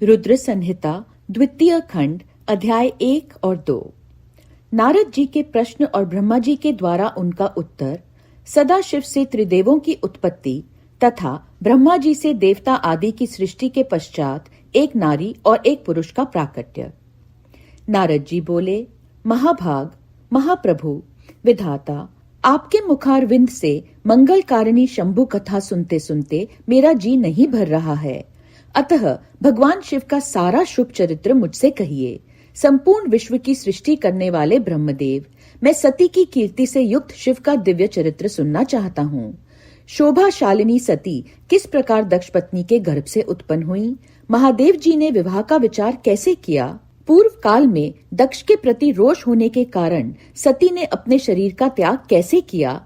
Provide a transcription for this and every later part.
रुद्र संहिता द्वितीय खंड अध्याय 1 और 2। नारद जी के प्रश्न और ब्रह्मा जी के द्वारा उनका उत्तर, सदाशिव से त्रिदेवों की उत्पत्ति तथा ब्रह्मा जी से देवता आदि की सृष्टि के पश्चात एक नारी और एक पुरुष का प्राकट्य। नारद जी बोले, महाभाग, महाप्रभु, विधाता, आपके मुखारविंद से मंगलकारिणी शंभु कथा सुनते सुनते मेरा जी नहीं भर रहा है। अतः भगवान शिव का सारा शुभ चरित्र मुझसे कहिए। संपूर्ण विश्व की सृष्टि करने वाले ब्रह्मदेव, मैं सती की कीर्ति से युक्त शिव का दिव्य चरित्र सुनना चाहता हूँ। शोभाशालिनी सती किस प्रकार दक्ष पत्नी के गर्भ से उत्पन्न हुई? महादेव जी ने विवाह का विचार कैसे किया? पूर्व काल में दक्ष के प्रति रोष होने के कारण सती ने अपने शरीर का त्याग कैसे किया?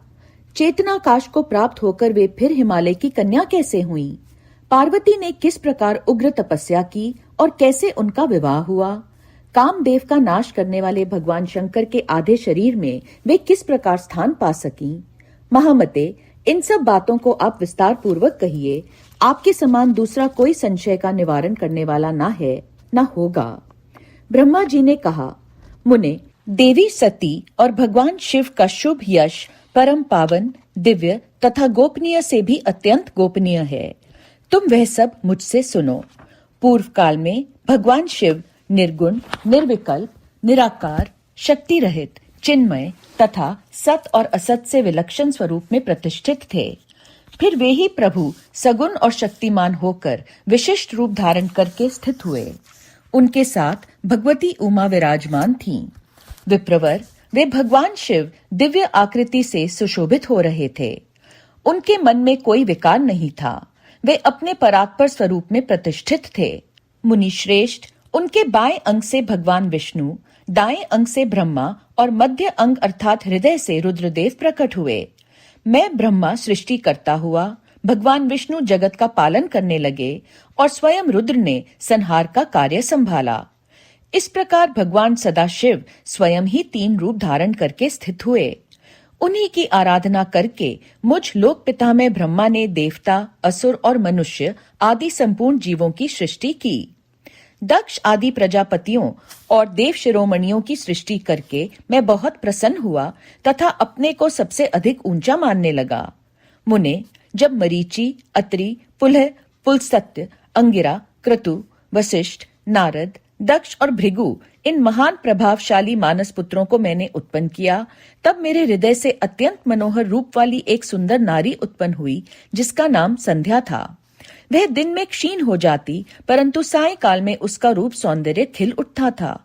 चेतनाकाश को प्राप्त होकर वे फिर हिमालय की कन्या कैसे हुई? पार्वती ने किस प्रकार उग्र तपस्या की और कैसे उनका विवाह हुआ? कामदेव का नाश करने वाले भगवान शंकर के आधे शरीर में वे किस प्रकार स्थान पा सकीं? महामते, इन सब बातों को आप विस्तार पूर्वक कहिए। आपके समान दूसरा कोई संशय का निवारण करने वाला ना है, ना होगा। ब्रह्मा जी ने कहा, मुने, देवी सती और भगवान शिव का शुभ यश परम पावन, दिव्य तथा गोपनीय से भी अत्यंत गोपनीय है। तुम वह सब मुझसे सुनो। पूर्व काल में भगवान शिव निर्गुण, निर्विकल्प, निराकार, शक्ति रहित, चिन्मय तथा सत और असत से विलक्षण स्वरूप में प्रतिष्ठित थे। फिर वे ही प्रभु सगुण और शक्तिमान होकर विशिष्ट रूप धारण करके स्थित हुए। उनके साथ भगवती उमा विराजमान थीं। विप्रवर, वे भगवान शिव दिव्य आकृति से सुशोभित हो रहे थे। उनके मन में कोई विकार नहीं था। वे अपने परात्पर स्वरूप में प्रतिष्ठित थे। मुनि श्रेष्ठ, उनके बाएं अंग से भगवान विष्णु, दाएं अंग से ब्रह्मा और मध्य अंग अर्थात हृदय से रुद्रदेव प्रकट हुए। मैं ब्रह्मा सृष्टि करता हुआ, भगवान विष्णु जगत का पालन करने लगे और स्वयं रुद्र ने संहार का कार्य संभाला। इस प्रकार भगवान सदाशिव स्वयं ही 3 रूप धारण करके स्थित हुए। उन्हीं की आराधना करके मुझ लोक पिता में ब्रह्मा ने देवता, असुर और मनुष्य आदि संपूर्ण जीवों की सृष्टि की। दक्ष आदि प्रजापतियों और देव शिरोमणियों की सृष्टि करके मैं बहुत प्रसन्न हुआ तथा अपने को सबसे अधिक ऊंचा मानने लगा। मुने, जब मरीचि, अत्रि, पुलह, पुलस्त्य, अंगिरा, क्रतु, वशिष्ठ, नारद, दक्ष और भृगु इन महान प्रभावशाली मानस पुत्रों को मैंने उत्पन्न किया, तब मेरे हृदय से अत्यंत मनोहर रूप वाली एक सुंदर नारी उत्पन्न हुई, जिसका नाम संध्या था। वह दिन में क्षीण हो जाती, परंतु सायंकाल में उसका रूप सौंदर्य खिल उठता था।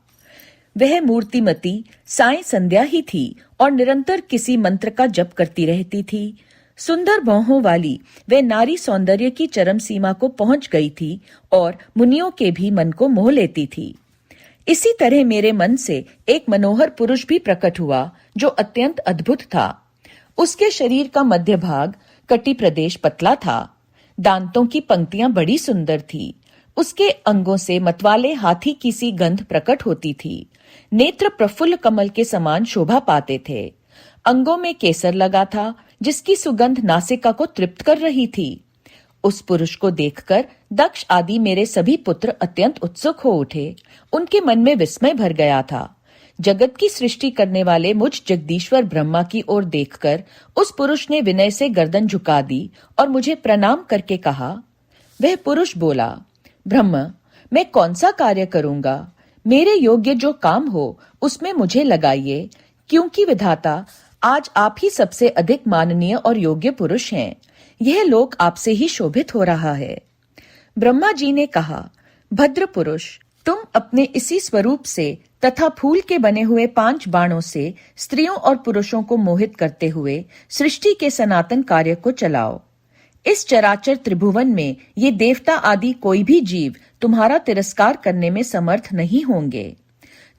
वह मूर्तिमती साय संध्या ही थी और निरंतर किसी मंत्र का जप करती रहती थी। सुंदर बाहों वाली वह नारी सौंदर्य की चरम सीमा को पहुंच गई थी और मुनियों के भी मन को मोह लेती थी। इसी तरह मेरे मन से एक मनोहर पुरुष भी प्रकट हुआ, जो अत्यंत अद्भुत था। उसके शरीर का मध्य भाग कटी प्रदेश पतला था। दांतों की पंक्तियां बड़ी सुंदर थी। उसके अंगों से मतवाले हाथी की सी गंध प्रकट होती थी। नेत्र प्रफुल्ल कमल के समान शोभा पाते थे। अंगों में केसर लगा था, जिसकी सुगंध नासिका को तृप्त कर रही थी। उस पुरुष को देखकर दक्ष आदि मेरे सभी पुत्र अत्यंत उत्सुक हो उठे। उनके मन में विस्मय भर गया था। जगत की सृष्टि करने वाले मुझ जगदीश्वर ब्रह्मा की ओर देखकर उस पुरुष ने विनय से गर्दन झुका दी और मुझे प्रणाम करके कहा। वह पुरुष बोला, ब्रह्म, मैं कौन सा कार्य करूंगा? मेरे योग्य जो काम हो उसमें मुझे लगाइए, क्योंकि विधाता आज आप ही सबसे अधिक माननीय और योग्य पुरुष हैं। यह लोक आपसे ही शोभित हो रहा है। ब्रह्मा जी ने कहा, भद्र पुरुष, तुम अपने इसी स्वरूप से तथा फूल के बने हुए 5 बाणों से स्त्रियों और पुरुषों को मोहित करते हुए सृष्टि के सनातन कार्य को चलाओ। इस चराचर त्रिभुवन में ये देवता आदि कोई भी जीव तुम्हारा तिरस्कार करने में समर्थ नहीं होंगे।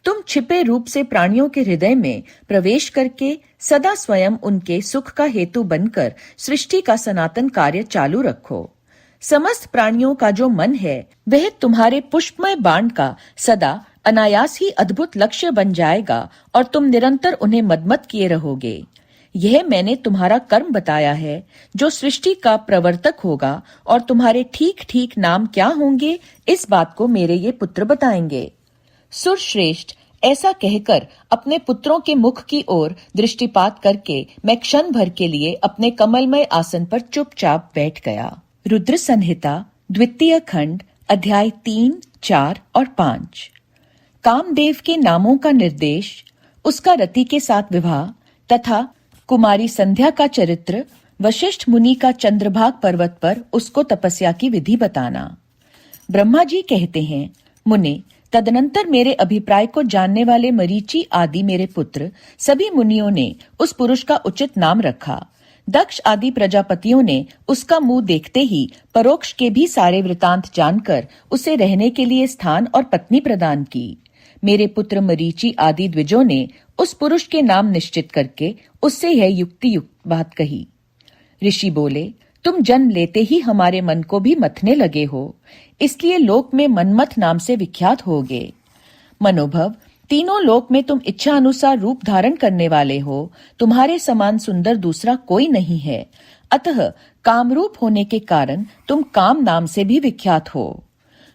तुम छिपे रूप से प्राणियों के हृदय में प्रवेश करके सदा स्वयं उनके सुख का हेतु बनकर सृष्टि का सनातन कार्य चालू रखो। समस्त प्राणियों का जो मन है वह तुम्हारे पुष्पमय बाण का सदा अनायास ही अद्भुत लक्ष्य बन जाएगा और तुम निरंतर उन्हें मदमत किए रहोगे। यह मैंने तुम्हारा कर्म बताया है, जो सृष्टि का प्रवर्तक होगा, और तुम्हारे ठीक ठीक नाम क्या होंगे इस बात को मेरे ये पुत्र बताएंगे। सुरश्रेष्ठ ऐसा कहकर अपने पुत्रों के मुख की ओर दृष्टिपात करके मैं क्षण भर के लिए अपने कमलमय आसन पर चुपचाप बैठ गया। रुद्र संहिता द्वितीय खंड अध्याय 3, 4 और 5। कामदेव के नामों का निर्देश, उसका रति के साथ विवाह तथा कुमारी संध्या का चरित्र, वशिष्ठ मुनि का चंद्रभाग पर्वत पर उसको तपस्या की विधि बताना। ब्रह्मा जी कहते हैं, मुने, तदनंतर मेरे अभिप्राय को जानने वाले मरीचि आदि मेरे पुत्र सभी मुनियों ने उस पुरुष का उचित नाम रखा। दक्ष आदि प्रजापतियों ने उसका मुंह देखते ही परोक्ष के भी सारे वृतांत जानकर उसे रहने के लिए स्थान और पत्नी प्रदान की। मेरे पुत्र मरीचि आदि द्विजों ने उस पुरुष के नाम निश्चित करके उससे यह युक्ति युक्त बात कही। ऋषि बोले, तुम जन्म लेते ही हमारे मन को भी मथने लगे हो, इसलिए लोक में मनमथ नाम से विख्यात होगे। मनोभव, तीनों लोक में तुम इच्छा अनुसार रूप धारण करने वाले हो, तुम्हारे समान सुंदर दूसरा कोई नहीं है, अतः कामरूप होने के कारण तुम काम नाम से भी विख्यात हो।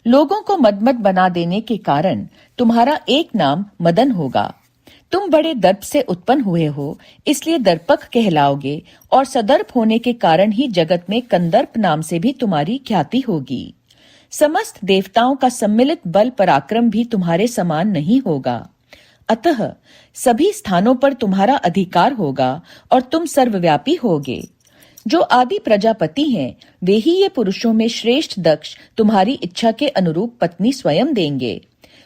लोगों को मदमद बना देने के कारण तुम्हारा एक नाम मदन होगा। तुम बड़े दर्प से उत्पन्न हुए हो, इसलिए दर्पक कहलाओगे, और सदर्प होने के कारण ही जगत में कंदर्प नाम से भी तुम्हारी ख्याति होगी। समस्त देवताओं का सम्मिलित बल पराक्रम भी तुम्हारे समान नहीं होगा, अतः सभी स्थानों पर तुम्हारा अधिकार होगा और तुम सर्वव्यापी होगे। जो आदि प्रजापति हैं, वे ही ये पुरुषों में श्रेष्ठ दक्ष तुम्हारी इच्छा के अनुरूप पत्नी स्वयं देंगे।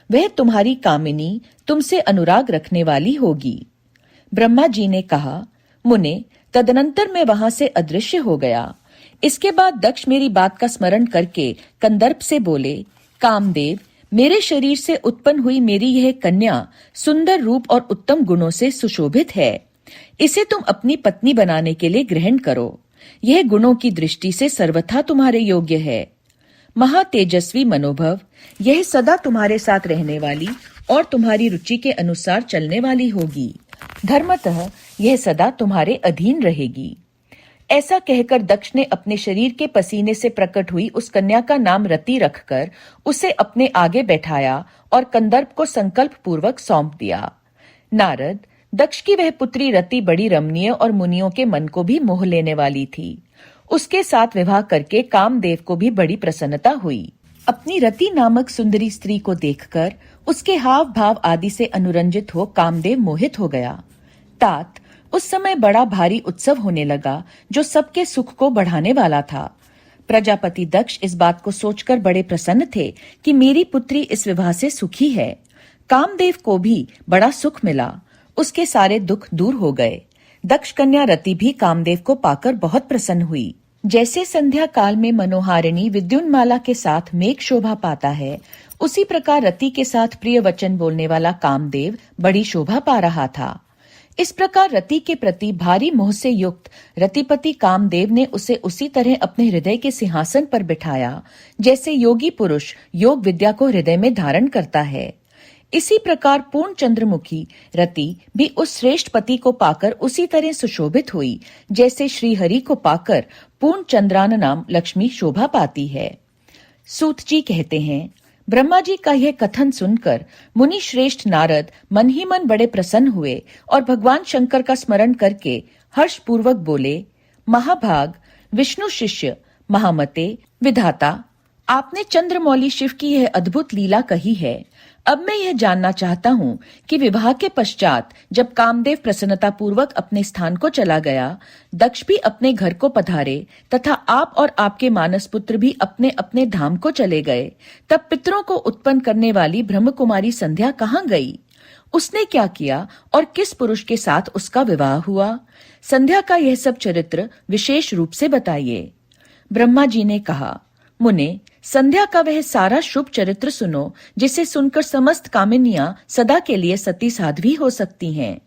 वह तुम्हारी कामिनी, तुमसे अनुराग रखने वाली होगी। ब्रह्मा जी ने कहा, मुने, तदनंतर मैं वहां से अदृश्य हो गया। इसके बाद दक्ष मेरी बात का स्मरण करके कंदर्प से बोले, कामदेव, मेरे शरीर से उत्पन्न हुई मेरी यह कन्या सुंदर रूप और उत्तम गुणों से सुशोभित है। इसे तुम अपनी पत्नी बनाने के लिए ग्रहण करो। यह गुणों की दृष्टि से सर्वथा तुम्हारे योग्य है। महातेजस्वी मनोभव, यह सदा तुम्हारे साथ रहने वाली और तुम्हारी रुचि के अनुसार चलने वाली होगी। धर्मतः यह सदा तुम्हारे अधीन रहेगी। ऐसा कहकर दक्ष ने अपने शरीर के पसीने से प्रकट हुई उस कन्या का नाम रति रखकर उसे अपने आगे बैठाया और कंदर्प को संकल्प पूर्वक सौंप दिया। नारद, दक्ष की वह पुत्री रति बड़ी रमणीय और मुनियों के मन को भी मोह लेने वाली थी। उसके साथ विवाह करके कामदेव को भी बड़ी प्रसन्नता हुई। अपनी रति नामक सुंदरी स्त्री को देखकर उसके हाव भाव आदि से अनुरंजित हो कामदेव मोहित हो गया। तात, उस समय बड़ा भारी उत्सव होने लगा, जो सबके सुख को बढ़ाने वाला था। प्रजापति दक्ष इस बात को सोचकर बड़े प्रसन्न थे कि मेरी पुत्री इस विवाह से सुखी है। कामदेव को भी बड़ा सुख मिला, उसके सारे दुख दूर हो गए। दक्ष कन्या रति भी कामदेव को पाकर बहुत प्रसन्न हुई। जैसे संध्या काल में मनोहारिणी विद्युन्माला के साथ मेघ शोभा पाता है, उसी प्रकार रति के साथ प्रिय वचन बोलने वाला कामदेव बड़ी शोभा पा रहा था। इस प्रकार रति के प्रति भारी मोह से युक्त रतिपति कामदेव ने उसे उसी तरह अपने हृदय के सिंहासन पर बिठाया, जैसे योगी पुरुष योग विद्या को हृदय में धारण करता है। इसी प्रकार पूर्ण चंद्रमुखी रति भी उस श्रेष्ठ पति को पाकर उसी तरह सुशोभित हुई, जैसे श्री हरि को पाकर पूर्ण चंद्रान नाम लक्ष्मी शोभा पाती है। सूत जी कहते हैं, ब्रह्मा जी का यह कथन सुनकर मुनि श्रेष्ठ नारद मन ही मन बड़े प्रसन्न हुए और भगवान शंकर का स्मरण करके हर्ष पूर्वक बोले, महाभाग, विष्णु शिष्य, महामते, विधाता, आपने चंद्रमौली शिव की यह अद्भुत लीला कही है। अब मैं यह जानना चाहता हूँ कि विवाह के पश्चात जब कामदेव प्रसन्नता पूर्वक अपने स्थान को चला गया, दक्ष भी अपने घर को पधारे तथा आप और आपके मानस पुत्र भी अपने अपने धाम को चले गए, तब पितरों को उत्पन्न करने वाली ब्रह्म कुमारी संध्या कहाँ गई? उसने क्या किया और किस पुरुष के साथ उसका विवाह हुआ? संध्या का यह सब चरित्र विशेष रूप से बताइए। ब्रह्मा जी ने कहा, मुने, संध्या का वह सारा शुभ चरित्र सुनो, जिसे सुनकर समस्त कामिनियां सदा के लिए सती साध्वी हो सकती हैं।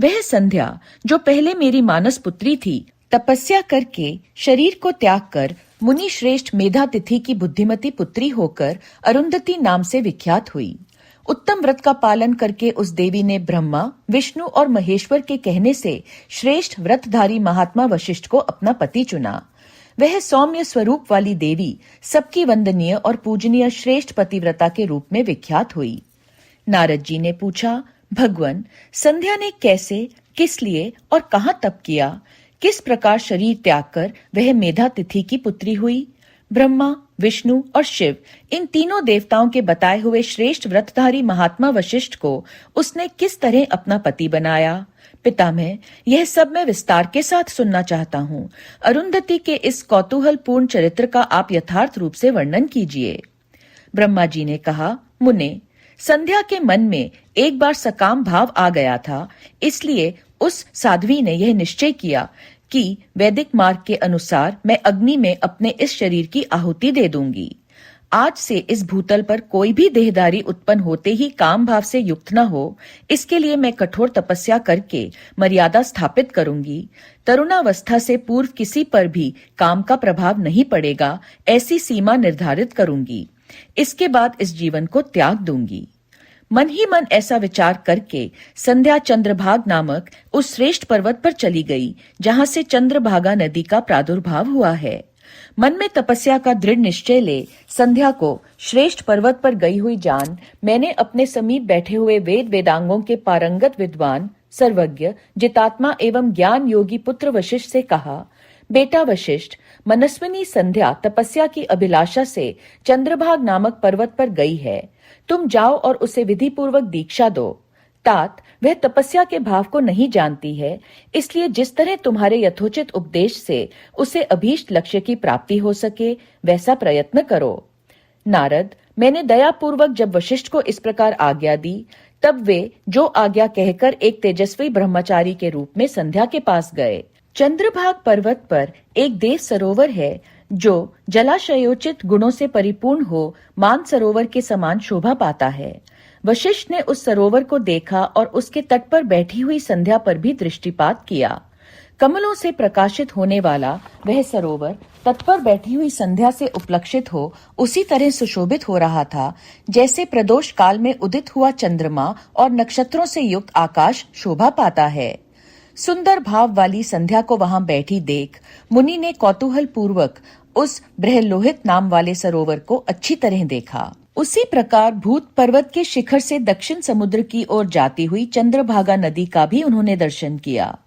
वह संध्या जो पहले मेरी मानस पुत्री थी, तपस्या करके शरीर को त्याग कर मुनि श्रेष्ठ मेधातिथि की बुद्धिमती पुत्री होकर अरुंधति नाम से विख्यात हुई। उत्तम व्रत का पालन करके उस देवी ने ब्रह्मा, विष्णु और महेश्वर के कहने से श्रेष्ठ व्रतधारी महात्मा वशिष्ठ को अपना पति चुना। वह सौम्य स्वरूप वाली देवी सबकी वंदनीय और पूजनीय श्रेष्ठ पतिव्रता के रूप में विख्यात हुई। नारद जी ने पूछा, भगवन, संध्या ने कैसे, किस लिए और कहाँ तप किया? किस प्रकार शरीर त्याग कर वह मेधा तिथि की पुत्री हुई? ब्रह्मा, विष्णु और शिव, इन तीनों देवताओं के बताए हुए श्रेष्ठ व्रतधारी महात्मा वशिष्ठ को उसने किस तरह अपना पति बनाया? पितामह, यह सब मैं विस्तार के साथ सुनना चाहता हूँ। अरुंधति के इस कौतूहलपूर्ण चरित्र का आप यथार्थ रूप से वर्णन कीजिए। ब्रह्मा जी ने कहा, मुने, संध्या के मन में एक बार सकाम भाव आ गया था, इसलिए उस साध्वी ने यह निश्चय किया कि वैदिक मार्ग के अनुसार मैं अग्नि में अपने इस शरीर की आहुति दे दूंगी। आज से इस भूतल पर कोई भी देहधारी उत्पन्न होते ही काम भाव से युक्त न हो, इसके लिए मैं कठोर तपस्या करके मर्यादा स्थापित करूंगी। तरुणावस्था से पूर्व किसी पर भी काम का प्रभाव नहीं पड़ेगा, ऐसी सीमा निर्धारित करूंगी। इसके बाद इस जीवन को त्याग दूंगी। मन ही मन ऐसा विचार करके संध्या चंद्रभाग नामक उस श्रेष्ठ पर्वत पर चली गई, जहां से चंद्रभागा नदी का प्रादुर्भाव हुआ है। मन में तपस्या का दृढ़ निश्चय ले संध्या को श्रेष्ठ पर्वत पर गई हुई जान मैंने अपने समीप बैठे हुए वेद वेदांगों के पारंगत विद्वान, सर्वज्ञ, जितात्मा एवं ज्ञान योगी पुत्र वशिष्ठ से कहा, बेटा वशिष्ठ, मनस्विनी संध्या तपस्या की अभिलाषा से चंद्रभाग नामक पर्वत पर गई है। तुम जाओ और उसे विधि पूर्वक दीक्षा दो। तात, वह तपस्या के भाव को नहीं जानती है, इसलिए जिस तरह तुम्हारे यथोचित उपदेश से उसे अभीष्ट लक्ष्य की प्राप्ति हो सके, वैसा प्रयत्न करो। नारद, मैंने दयापूर्वक जब वशिष्ठ को इस प्रकार आज्ञा दी, तब वे जो आज्ञा कहकर एक तेजस्वी ब्रह्मचारी के रूप में संध्या के पास गए। चंद्रभाग पर्वत पर एक देव सरोवर है, जो जलाशयोचित गुणों से परिपूर्ण हो मान सरोवर के समान शोभा पाता है। वशिष्ठ ने उस सरोवर को देखा और उसके तट पर बैठी हुई संध्या पर भी दृष्टिपात किया। कमलों से प्रकाशित होने वाला वह सरोवर तट पर बैठी हुई संध्या से उपलक्षित हो उसी तरह सुशोभित हो रहा था, जैसे प्रदोष काल में उदित हुआ चंद्रमा और नक्षत्रों से युक्त आकाश शोभा पाता है। सुंदर भाव वाली संध्या को वहां बैठी देख मुनि ने कौतूहल पूर्वक उस बृहलोहित नाम वाले सरोवर को अच्छी तरह देखा। उसी प्रकार भूत पर्वत के शिखर से दक्षिण समुद्र की ओर जाती हुई चंद्रभागा नदी का भी उन्होंने दर्शन किया।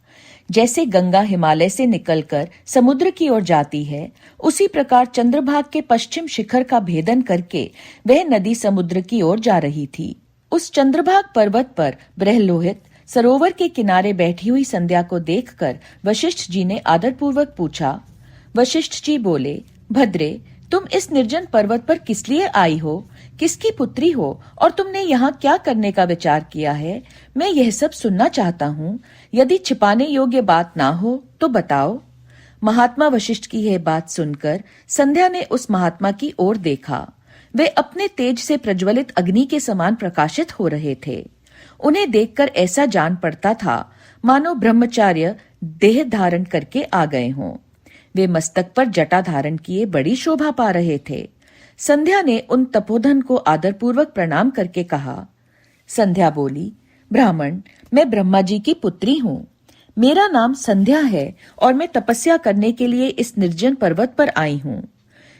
जैसे गंगा हिमालय से निकलकर समुद्र की ओर जाती है, उसी प्रकार चंद्रभाग के पश्चिम शिखर का भेदन करके वह नदी समुद्र की ओर जा रही थी। उस चंद्रभाग पर्वत पर बृहलोहित सरोवर के किनारे बैठी हुई संध्या को देखकर वशिष्ठ जी ने आदरपूर्वक पूछा। वशिष्ठ जी बोले, भद्रे, तुम इस निर्जन पर्वत पर किस लिए आई हो? किसकी पुत्री हो और तुमने यहाँ क्या करने का विचार किया है? मैं यह सब सुनना चाहता हूँ। यदि छिपाने योग्य बात ना हो तो बताओ। महात्मा वशिष्ठ की यह बात सुनकर संध्या ने उस महात्मा की ओर देखा। वे अपने तेज से प्रज्वलित अग्नि के समान प्रकाशित हो रहे थे। उन्हें देखकर ऐसा जान पड़ता था मानो ब्रह्मचार्य देह धारण करके आ गए हों। वे मस्तक पर जटा धारण किए बड़ी शोभा पा रहे थे। संध्या ने उन तपोधन को आदरपूर्वक प्रणाम करके कहा। संध्या बोली, ब्राह्मण, मैं ब्रह्मा जी की पुत्री हूँ। मेरा नाम संध्या है और मैं तपस्या करने के लिए इस निर्जन पर्वत पर आई हूँ।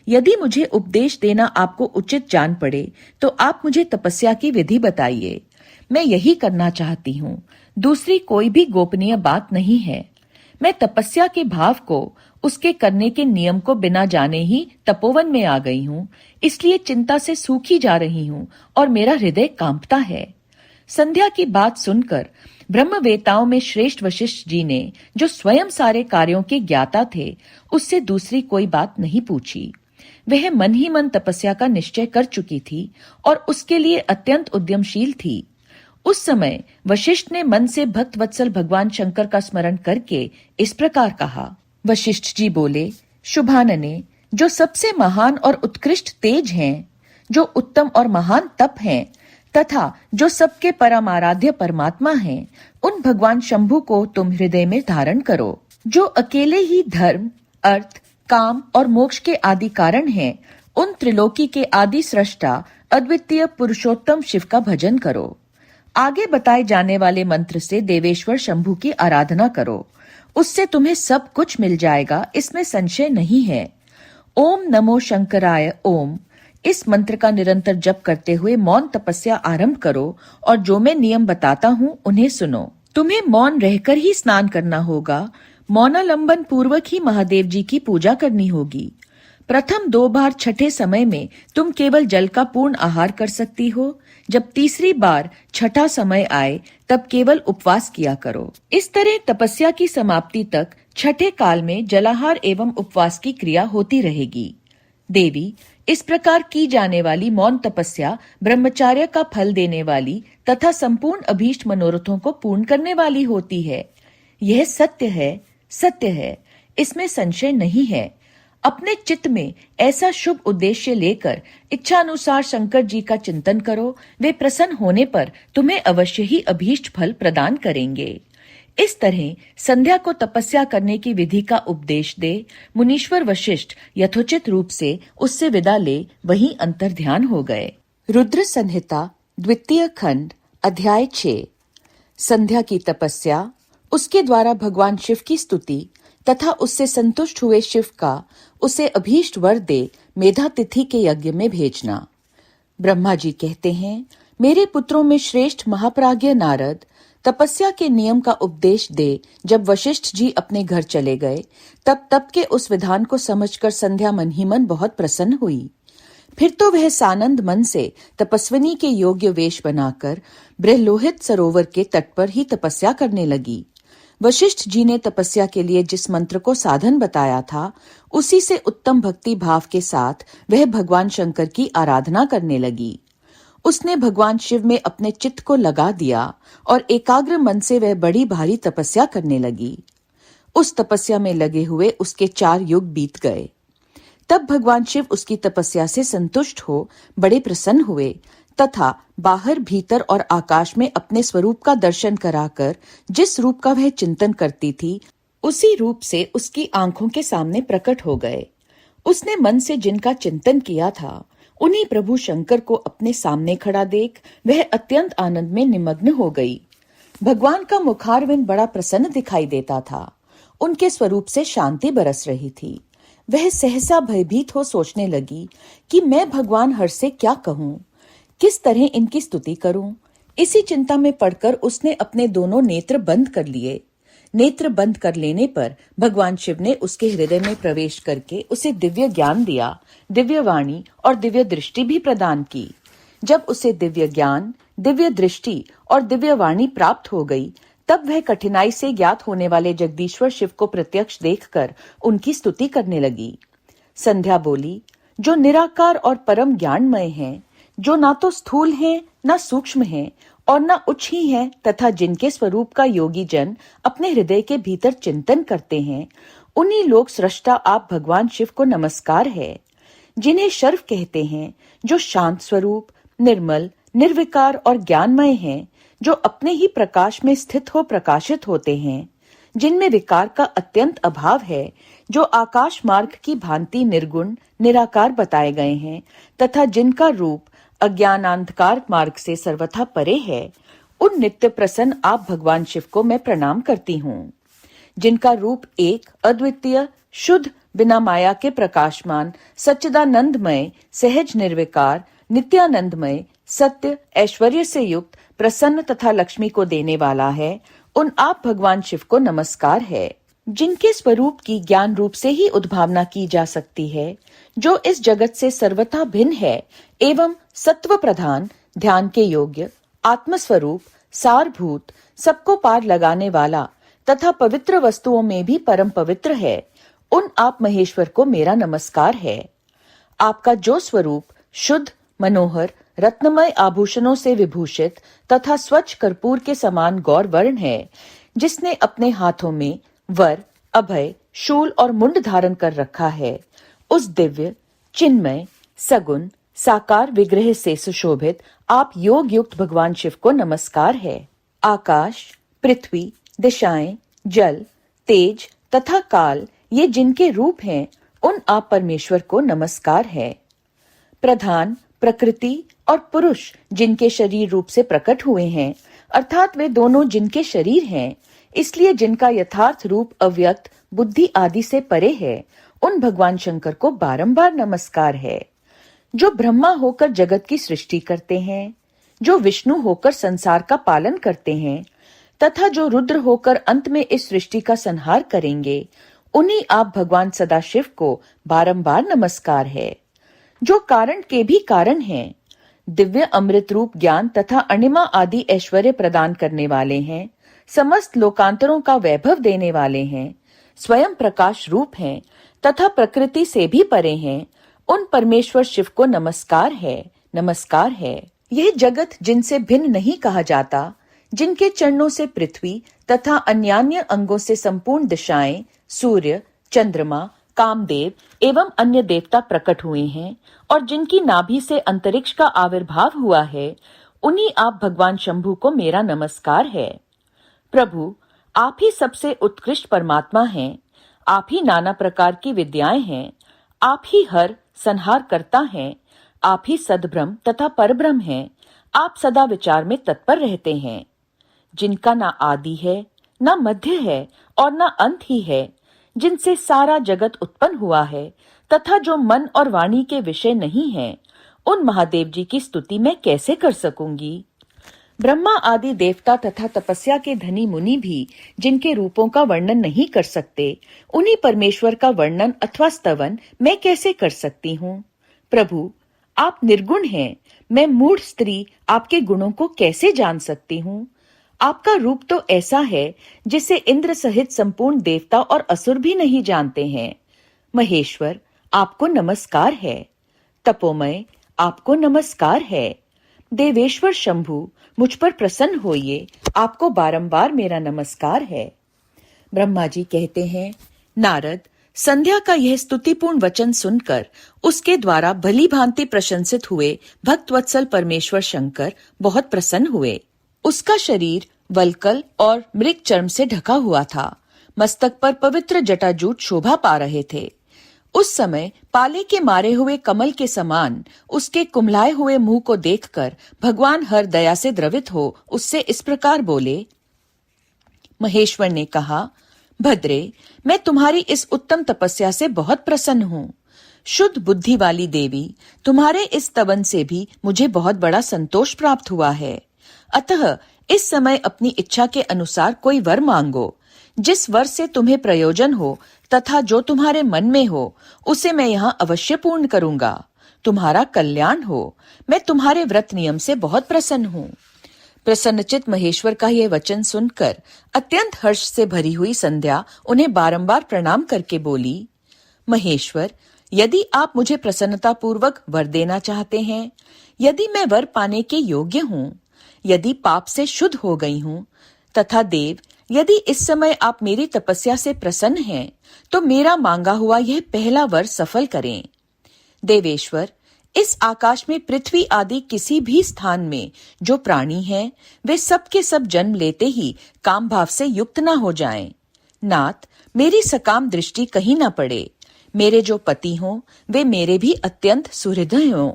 यदि मुझे उपदेश देना आपको उचित जान पड़े तो आप मुझे तपस्या की विधि बताइए। मैं यही करना चाहती हूँ, दूसरी कोई भी गोपनीय बात नहीं है। मैं तपस्या के भाव को, उसके करने के नियम को बिना जाने ही तपोवन में आ गई हूँ, इसलिए चिंता से सूखी जा रही हूँ और मेरा हृदय कांपता है। संध्या की बात सुनकर ब्रह्मवेताओं में श्रेष्ठ वशिष्ठ जी ने, जो स्वयं सारे कार्यों के ज्ञाता थे, उससे दूसरी कोई बात नहीं पूछी। वह मन ही मन तपस्या का निश्चय कर चुकी थी और उसके लिए अत्यंत उद्यमशील थी। उस समय वशिष्ठ ने मन से भक्त वत्सल भगवान शंकर का स्मरण करके इस प्रकार कहा। वशिष्ठ जी बोले, शुभानने, जो सबसे महान और उत्कृष्ट तेज हैं, जो उत्तम और महान तप हैं, तथा जो सबके परम आराध्य परमात्मा हैं, उन भगवान शंभु को तुम हृदय में धारण करो। जो अकेले ही धर्म, अर्थ, काम और मोक्ष के आदि कारण हैं, उन त्रिलोकी के आदि सृष्टा अद्वितीय पुरुषोत्तम शिव का भजन करो। आगे बताए जाने वाले मंत्र से देवेश्वर शंभु की आराधना करो, उससे तुम्हें सब कुछ मिल जाएगा, इसमें संशय नहीं है। ओम नमो शंकराय ओम, इस मंत्र का निरंतर जप करते हुए मौन तपस्या आरंभ करो और जो मैं नियम बताता हूँ उन्हें सुनो। तुम्हें मौन रहकर ही स्नान करना होगा। मौनालंबन पूर्वक ही महादेव जी की पूजा करनी होगी। प्रथम 2 बार छठे समय में तुम केवल जल का पूर्ण आहार कर सकती हो। जब तीसरी बार छठा समय आए तब केवल उपवास किया करो। इस तरह तपस्या की समाप्ति तक छठे काल में जलाहार एवं उपवास की क्रिया होती रहेगी। देवी, इस प्रकार की जाने वाली मौन तपस्या ब्रह्मचार्य का फल देने वाली तथा संपूर्ण अभीष्ट मनोरथों को पूर्ण करने वाली होती है। यह सत्य है, सत्य है, इसमें संशय नहीं है। अपने चित्त में ऐसा शुभ उद्देश्य लेकर इच्छानुसार शंकर जी का चिंतन करो। वे प्रसन्न होने पर तुम्हें अवश्य ही अभीष्ट फल प्रदान करेंगे। इस तरह संध्या को तपस्या करने की विधि का उपदेश दे मुनीश्वर वशिष्ठ यथोचित रूप से उससे विदा ले वहीं अंतर ध्यान हो गए। रुद्र संहिता द्वितीय खंड अध्याय 6। संध्या की तपस्या, उसके द्वारा भगवान शिव की स्तुति तथा उससे संतुष्ट हुए शिव का उसे अभीष्ट वर दे मेधा तिथि के यज्ञ में भेजना। ब्रह्मा जी कहते हैं, मेरे पुत्रों में श्रेष्ठ महाप्राज्ञ नारद तपस्या के नियम का उपदेश दे जब वशिष्ठ जी अपने घर चले गए तब के उस विधान को समझकर संध्या मन ही मन बहुत प्रसन्न हुई। फिर तो वह सानंद मन से तपस्विनी के योग्य वेश बनाकर बृहलोहित सरोवर के तट पर ही तपस्या करने लगी। वशिष्ठ जी ने तपस्या के लिए जिस मंत्र को साधन बताया था, उसी से उत्तम भक्ति भाव के साथ वह भगवान शंकर की आराधना करने लगी। उसने भगवान शिव में अपने चित्त को लगा दिया और एकाग्र मन से वह बड़ी भारी तपस्या करने लगी। उस तपस्या में लगे हुए उसके 4 युग बीत गए। तब भगवान शिव उसकी तपस्या से संतुष्ट हो बड़े प्रसन्न हुए तथा बाहर भीतर और आकाश में अपने स्वरूप का दर्शन कराकर जिस रूप का वह चिंतन करती थी, उसी रूप से उसकी आंखों के सामने प्रकट हो गए। उसने मन से जिनका चिंतन किया था, उन्हीं प्रभु शंकर को अपने सामने खड़ा देख वह अत्यंत आनंद में निमग्न हो गई। भगवान का मुखारविंद बड़ा प्रसन्न दिखाई देता था। उनके स्वरूप से शांति बरस रही थी। वह सहसा भयभीत हो सोचने लगी कि मैं भगवान हर से क्या कहूं, किस तरह इनकी स्तुति करूं। इसी चिंता में पड़कर उसने अपने दोनों नेत्र बंद कर लिए। नेत्र बंद कर लेने पर भगवान शिव ने उसके हृदय में प्रवेश करके उसे दिव्य ज्ञान दिया, दिव्य वाणी और दिव्य दृष्टि भी प्रदान की। जब उसे दिव्य ज्ञान, दिव्य दृष्टि और दिव्य वाणी प्राप्त हो गई, तब वह कठिनाई से ज्ञात होने वाले जगदीश्वर शिव को प्रत्यक्ष देखकर उनकी स्तुति करने लगी। संध्या बोली, जो निराकार और परम ज्ञानमय हैं, जो ना तो स्थूल हैं, ना सूक्ष्म हैं और ना उच्च ही हैं तथा जिनके स्वरूप का योगी जन अपने हृदय के भीतर चिंतन करते हैं, उन्हीं लोक सृष्टा आप भगवान शिव को नमस्कार है। जिन्हें शर्व कहते हैं, जो शांत स्वरूप, निर्मल, निर्विकार और ज्ञानमय हैं, जो अपने ही प्रकाश में स्थित हो प्रकाशित होते हैं, जिनमें विकार का अत्यंत अभाव है, जो आकाश मार्ग की भांति निर्गुण निराकार बताए गए हैं तथा जिनका रूप अज्ञानांधकार मार्ग से सर्वथा परे है, उन नित्य प्रसन्न आप भगवान शिव को मैं प्रणाम करती हूँ। जिनका रूप एक, अद्वितीय, शुद्ध, बिना माया के प्रकाशमान, सच्चिदानंदमय, सहज निर्विकार, नित्यानंदमय, सत्य, ऐश्वर्य से युक्त, प्रसन्न तथा लक्ष्मी को देने वाला है, उन आप भगवान शिव को नमस्कार है। जिनके स्वरूप की ज्ञान रूप से ही उद्भावना की जा सकती है, जो इस जगत से सर्वथा भिन्न है एवं सत्व प्रधान, ध्यान के योग्य, आत्मस्वरूप, सारभूत, सबको पार लगाने वाला तथा पवित्र वस्तुओं में भी परम पवित्र है, उन आप महेश्वर को मेरा नमस्कार है। आपका जो स्वरूप शुद्ध, मनोहर, रत्नमय आभूषणों से विभूषित तथा स्वच्छ कर्पूर के समान गौर वर्ण है, जिसने अपने हाथों में वर, अभय, शूल और मुंड धारण कर रखा है, उस दिव्य, चिन्मय, सगुण, साकार विग्रह से सुशोभित आप योग युक्त भगवान शिव को नमस्कार है। आकाश, पृथ्वी, दिशाएं, जल, तेज तथा काल, ये जिनके रूप हैं, उन आप परमेश्वर को नमस्कार है। प्रधान, प्रकृति और पुरुष जिनके शरीर रूप से प्रकट हुए हैं, अर्थात वे दोनों जिनके शरीर हैं, इसलिए जिनका यथार्थ रूप अव्यक्त बुद्धि आदि से परे है, उन भगवान शंकर को बारंबार नमस्कार है। जो ब्रह्मा होकर जगत की सृष्टि करते हैं, जो विष्णु होकर संसार का पालन करते हैं, तथा जो रुद्र होकर अंत में इस सृष्टि का संहार करेंगे, उन्हीं आप भगवान सदाशिव को बारंबार नमस्कार है। जो कारण के भी कारण हैं, दिव्य अमृत रूप ज्ञान तथा अणिमा आदि ऐश्वर्य प्रदान करने वाले हैं, समस्त लोकांतरों का वैभव देने वाले हैं, स्वयं प्रकाश रूप हैं तथा प्रकृति से भी परे हैं, उन परमेश्वर शिव को नमस्कार है, नमस्कार है। यह जगत जिनसे भिन्न नहीं कहा जाता, जिनके चरणों से पृथ्वी तथा अन्यान्य अंगों से संपूर्ण दिशाएं, सूर्य, चंद्रमा, कामदेव एवं अन्य देवता प्रकट हुए हैं और जिनकी नाभि से अंतरिक्ष का आविर्भाव हुआ है, उन्हीं आप भगवान शंभु को मेरा नमस्कार है। प्रभु, आप ही सबसे उत्कृष्ट परमात्मा हैं, आप ही नाना प्रकार की विद्याएं हैं, आप ही हर संहार करता हैं, आप ही सद्ब्रह्म तथा परब्रह्म हैं, आप सदा विचार में तत्पर रहते हैं। जिनका ना आदि है, ना मध्य है और ना अंत ही है, जिनसे सारा जगत उत्पन्न हुआ है तथा जो मन और वाणी के विषय नहीं है, उन महादेव जी की स्तुति मैं कैसे कर सकूंगी। ब्रह्मा आदि देवता तथा तपस्या के धनी मुनि भी जिनके रूपों का वर्णन नहीं कर सकते, उन्हीं परमेश्वर का वर्णन अथवा स्तवन मैं कैसे कर सकती हूँ। प्रभु, आप निर्गुण हैं, मैं मूढ़ स्त्री आपके गुणों को कैसे जान सकती हूँ। आपका रूप तो ऐसा है जिसे इंद्र सहित संपूर्ण देवता और असुर भी नहीं जानते हैं। महेश्वर, आपको नमस्कार है। तपोमय, आपको नमस्कार है। देवेश्वर शंभु, मुझ पर प्रसन्न होइए, आपको बारंबार मेरा नमस्कार है। ब्रह्मा जी कहते हैं, नारद, संध्या का यह स्तुतिपूर्ण वचन सुनकर उसके द्वारा भली भांति प्रशंसित हुए भक्तवत्सल परमेश्वर शंकर बहुत प्रसन्न हुए। उसका शरीर वल्कल और मृग चर्म से ढका हुआ था। मस्तक पर पवित्र जटाजूट शोभा पा रहे थे। उस समय पाले के मारे हुए कमल के समान उसके कुम्हलाए हुए मुंह को देखकर भगवान हर दया से द्रवित हो उससे इस प्रकार बोले। महेश्वर ने कहा, भद्रे, मैं तुम्हारी इस उत्तम तपस्या से बहुत प्रसन्न हूँ। शुद्ध बुद्धि वाली देवी, तुम्हारे इस स्तवन से भी मुझे बहुत बड़ा संतोष प्राप्त हुआ है। अतः इस समय अपनी इच्छा के अनुसार कोई वर मांगो। जिस वर से तुम्हें प्रयोजन हो तथा जो तुम्हारे मन में हो, उसे मैं यहाँ अवश्य पूर्ण करूंगा। तुम्हारा कल्याण हो। मैं तुम्हारे व्रत नियम से बहुत प्रसन्न हूँ। प्रसन्नचित महेश्वर का यह वचन सुनकर अत्यंत हर्ष से भरी हुई संध्या उन्हें बारंबार प्रणाम करके बोली, महेश्वर, यदि आप मुझे प्रसन्नता पूर्वक वर देना चाहते हैं, यदि मैं वर पाने के योग्य हूँ, यदि पाप से शुद्ध हो गई हूँ, तथा देव, यदि इस समय आप मेरी तपस्या से प्रसन्न हैं, तो मेरा मांगा हुआ यह पहला वर सफल करें। देवेश्वर, इस आकाश में पृथ्वी आदि किसी भी स्थान में जो प्राणी हैं, वे सब के सब जन्म लेते ही काम भाव से युक्त न हो जाएं। नाथ, मेरी सकाम दृष्टि कहीं न पड़े। मेरे जो पति हों, वे मेरे भी अत्यंत सुहृदय हों।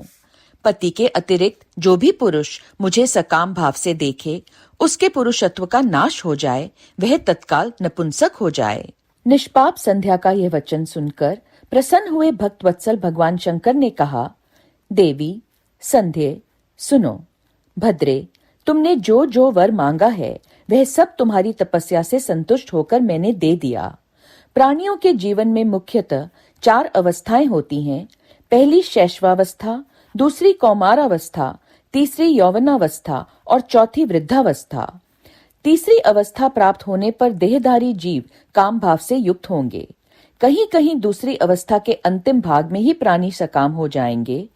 पति के अतिरिक्त जो भी पुरुष मुझे सकाम भाव से देखे, उसके पुरुषत्व का नाश हो जाए, वह तत्काल नपुंसक हो जाए। निष्पाप संध्या का यह वचन सुनकर प्रसन्न हुए भक्तवत्सल भगवान शंकर ने कहा, देवी, संध्य, सुनो। भद्रे, तुमने जो जो वर मांगा है, वह सब तुम्हारी तपस्या से संतुष्ट होकर मैंने दे दिया। प्राणियों के जीवन में मुख्यतः 4 अवस्थाएं होती हैं। पहली शैशवावस्था, दूसरी कौमारावस्था, तीसरी यौवनावस्था और चौथी वृद्धावस्था। तीसरी अवस्था प्राप्त होने पर देहधारी जीव काम भाव से युक्त होंगे। कहीं कहीं दूसरी अवस्था के अंतिम भाग में ही प्राणी सकाम हो जाएंगे।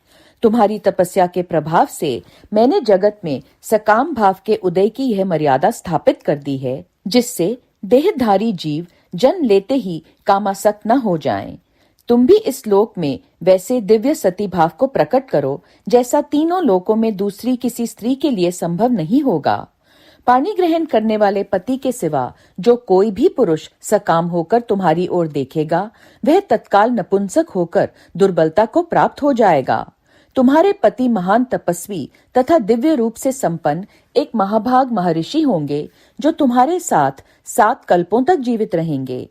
तुम्हारी तपस्या के प्रभाव से मैंने जगत में सकाम भाव के उदय की यह मर्यादा स्थापित कर दी है, जिससे देहधारी जीव जन्म लेते ही कामासक्त न हो जाएं। तुम भी इस लोक में वैसे दिव्य सती भाव को प्रकट करो, जैसा तीनों लोकों में दूसरी किसी स्त्री के लिए संभव नहीं होगा। पानी ग्रहण करने वाले पति के सिवा जो कोई भी पुरुष सकाम होकर तुम्हारी ओर देखेगा, वह तत्काल नपुंसक होकर दुर्बलता को प्राप्त हो जाएगा। तुम्हारे पति महान तपस्वी तथा दिव्य रूप से संपन्न एक महाभाग महर्षि होंगे जो तुम्हारे साथ 7 कल्पों तक जीवित रहेंगे।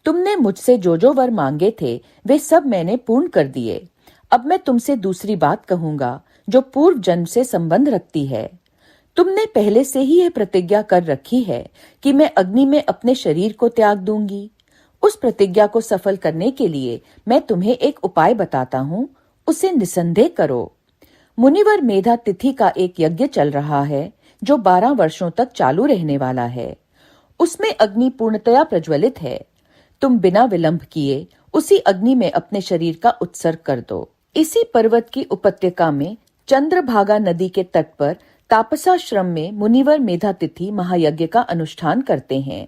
तुमने मुझसे जो वर मांगे थे वे सब मैंने पूर्ण कर दिए। अब मैं तुमसे दूसरी बात कहूंगा जो पूर्व जन्म से संबंध रखती है। तुमने पहले से ही यह प्रतिज्ञा कर रखी है कि मैं अग्नि में अपने शरीर को त्याग दूंगी। उस प्रतिज्ञा को सफल करने के लिए मैं तुम्हें एक उपाय बताता हूँ, उसे निसंदेह करो। मुनिवर मेधा तिथि का एक यज्ञ चल रहा है जो 12 वर्षों तक चालू रहने वाला है। उसमें अग्नि पूर्णतया प्रज्वलित है। तुम बिना विलंब किए उसी अग्नि में अपने शरीर का उत्सर्ग कर दो। इसी पर्वत की उपत्यका में चंद्रभागा नदी के तट पर तापसाश्रम में मुनिवर मेधातिथि महायज्ञ का अनुष्ठान करते हैं।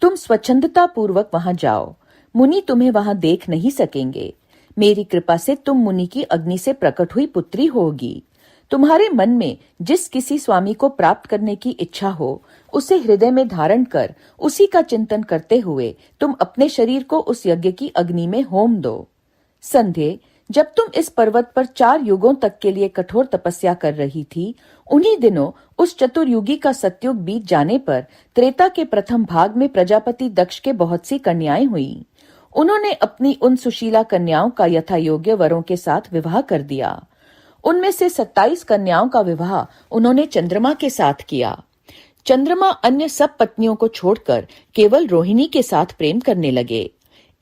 तुम स्वच्छंदता पूर्वक वहां जाओ। मुनि तुम्हें वहां देख नहीं सकेंगे। मेरी कृपा से तुम मुनि की अग्नि से प्रकट हुई पुत्री होगी। तुम्हारे मन में जिस किसी स्वामी को प्राप्त करने की इच्छा हो उसे हृदय में धारण कर उसी का चिंतन करते हुए तुम अपने शरीर को उस यज्ञ की अग्नि में होम दो। संध्या, जब तुम इस पर्वत पर 4 युगों तक के लिए कठोर तपस्या कर रही थी, उन्हीं दिनों उस चतुर्युगी का सतयुग बीत जाने पर त्रेता के प्रथम भाग में प्रजापति दक्ष के बहुत सी कन्याएं हुई। उन्होंने अपनी उन सुशीला कन्याओं का यथा योग्य वरों के साथ विवाह कर दिया। उनमें से 27 कन्याओं का विवाह उन्होंने चंद्रमा के साथ किया। चंद्रमा अन्य सब पत्नियों को छोड़कर केवल रोहिणी के साथ प्रेम करने लगे।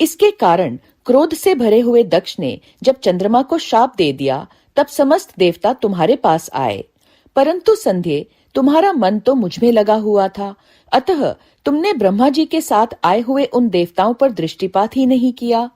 इसके कारण क्रोध से भरे हुए दक्ष ने जब चंद्रमा को शाप दे दिया, तब समस्त देवता तुम्हारे पास आए। परंतु संध्या, तुम्हारा मन तो मुझ में लगा हुआ था, अतः तुमने ब्रह्मा जी के साथ आए हुए उन देवताओं पर दृष्टिपात ही नहीं किया।